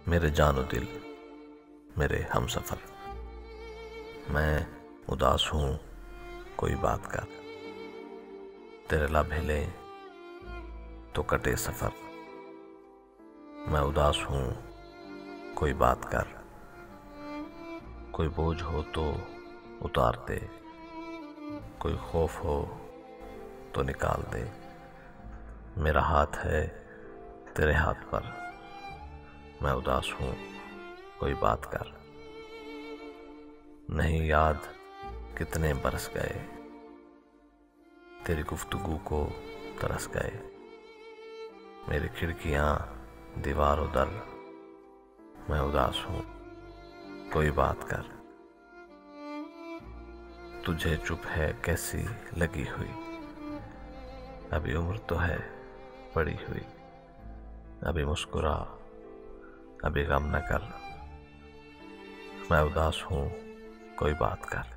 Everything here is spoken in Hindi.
मेरे जानो दिल, मेरे हमसफर, मैं उदास हूँ कोई बात कर। तेरे लब हिले तो कटे सफर, मैं उदास हूँ कोई बात कर। कोई बोझ हो तो उतार दे, कोई खौफ हो तो निकाल दे। मेरा हाथ है तेरे हाथ पर, मैं उदास हूँ कोई बात कर। नहीं याद कितने बरस गए, तेरी गुफ्तगू को तरस गए। मेरी खिड़कियाँ दीवार दर, मैं उदास हूँ कोई बात कर। तुझे चुप है कैसी लगी हुई, अभी उम्र तो है पड़ी हुई। अभी मुस्कुरा, अभी गम न कर, मैं उदास हूँ कोई बात कर।